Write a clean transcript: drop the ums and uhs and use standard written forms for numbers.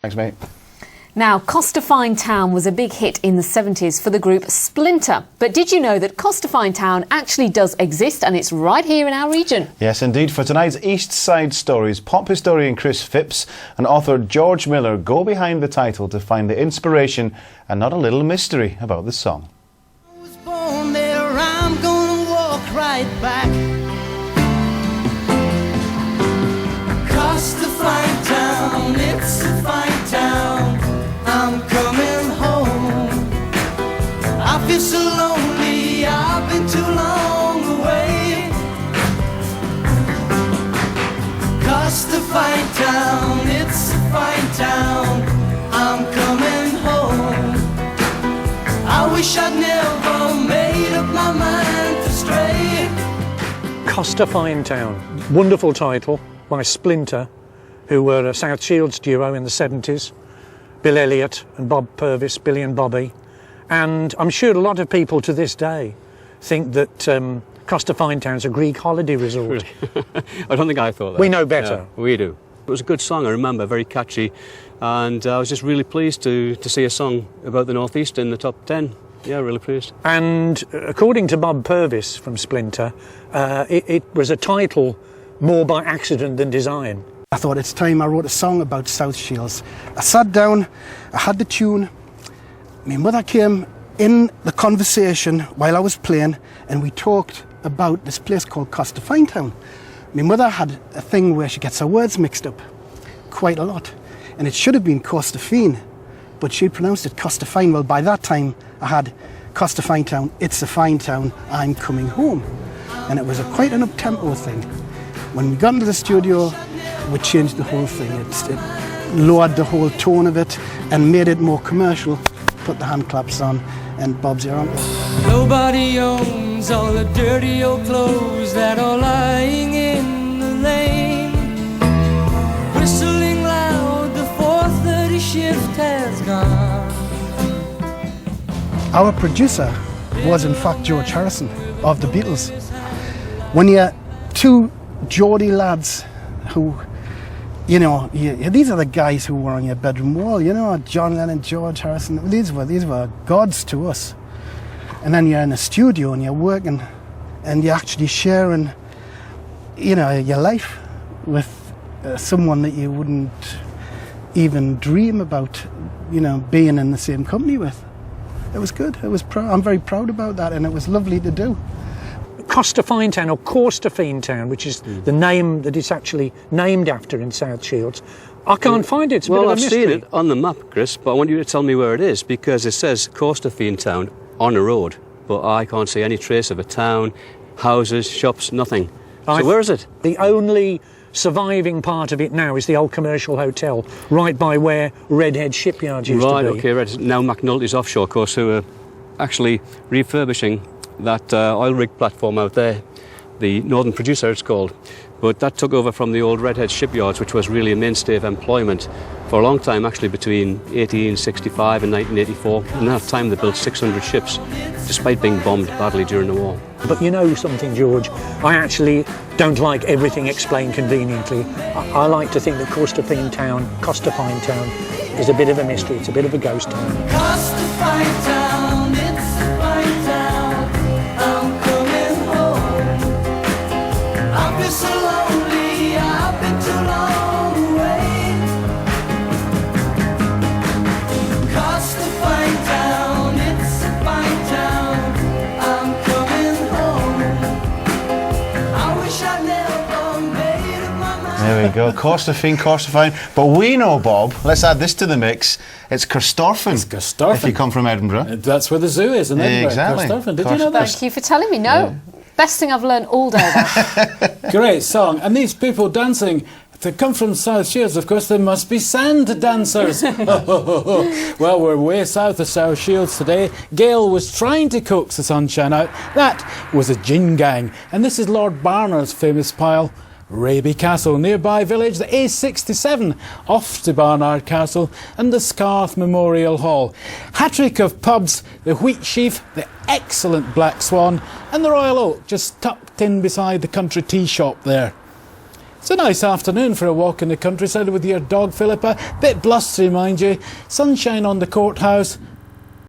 Thanks, mate. Now, Costa Fine Town was a big hit in the 70s for the group Splinter. But did you know that Costa Fine Town actually does exist, and it's right here in our region? Yes, indeed. For tonight's East Side Stories, pop historian Chris Phipps and author George Miller go behind the title to find the inspiration and not a little mystery about the song. I was born there, I'm gonna walk right back. Costa Fine Town, it's a fine town. I'm coming home. I feel so lonely, I've been too long away. Costa Fine Town, it's a fine town. I'm coming home. I wish I'd never made up my mind to stray. Costa Fine Town, wonderful title by Splinter, who were a South Shields duo in the 70s. Bill Elliott and Bob Purvis, Billy and Bobby. And I'm sure a lot of people to this day think that Costa Fine Town's a Greek holiday resort. Really? I don't think I thought that. We know better. Yeah, we do. It was a good song, I remember, very catchy. And I was just really pleased to see a song about the North East in the top 10. Yeah, really pleased. And according to Bob Purvis from Splinter, it was a title more by accident than design. I thought it's time I wrote a song about South Shields. I sat down, I had the tune. My mother came in the conversation while I was playing, and we talked about this place called Costa Fine Town. My mother had a thing where she gets her words mixed up quite a lot, and it should have been Costa Fine, but she pronounced it Costa Fine. Well, by that time I had Costa Fine Town, it's a fine town, I'm coming home. And it was quite an up-tempo thing. When we got into the studio, we changed the whole thing. It lowered the whole tone of it and made it more commercial. Put the hand claps on and Bob's here on. Nobody owns all the dirty old clothes that are lying in the lane. Whistling loud, the 4:30 shift has gone. Our producer was in fact George Harrison of the Beatles. When you're two Geordie lads who, you know, these are the guys who were on your bedroom wall, you know, John Lennon, George Harrison, these were gods to us. And then you're in a studio and you're working and you're actually sharing, you know, your life with someone that you wouldn't even dream about, you know, being in the same company with. It was good. I'm very proud about that, and it was lovely to do. Costa Fine Town, or Costa Fine Town, which is the name that it's actually named after in South Shields. I can't find it. It's a bit of a mystery. Well, I've seen it on the map, Chris, but I want you to tell me where it is, because it says Costa Fine Town on a road, but I can't see any trace of a town, houses, shops, nothing. So where is it? The only surviving part of it now is the old commercial hotel, right by where Redhead Shipyard used to be. Right, OK, right. Now McNulty's Offshore, of course, who are actually refurbishing that oil rig platform out there, the Northern Producer it's called. But that took over from the old Redhead shipyards, which was really a mainstay of employment for a long time, actually between 1865 and 1984. In that time they built 600 ships, despite being bombed badly during the war. But you know something, George, I actually don't like everything explained conveniently. I like to think that Costa Fine Town is a bit of a mystery, it's a bit of a ghost town. Costa Fine Town, it's a fine town. I'm coming home. I feel so lonely, I've been too long away. Costa Fine Town, it's a fine town. I'm coming home. I wish I'd never made up my mind. There we go, Costa Fine. But we know, Bob, let's add this to the mix, it's Corstorphine. It's Corstorphine. If you come from Edinburgh. That's where the zoo is in Edinburgh. Exactly. Corstorphine. Did you know that? Thank you for telling me. No, best thing I've learned all day. That. Great song. And these people dancing, they come from South Shields, of course, they must be sand dancers. Well, we're way south of South Shields today. Gail was trying to coax the sunshine out. That was a gin gang. And this is Lord Barnard's famous pile, Raby Castle, nearby village, the A67, off to Barnard Castle, and the Scarth Memorial Hall. Hat-trick of pubs, the Wheat Sheaf, the excellent Black Swan, and the Royal Oak, just tucked in beside the country tea shop there. It's a nice afternoon for a walk in the countryside with your dog, Philippa. Bit blustery, mind you. Sunshine on the courthouse,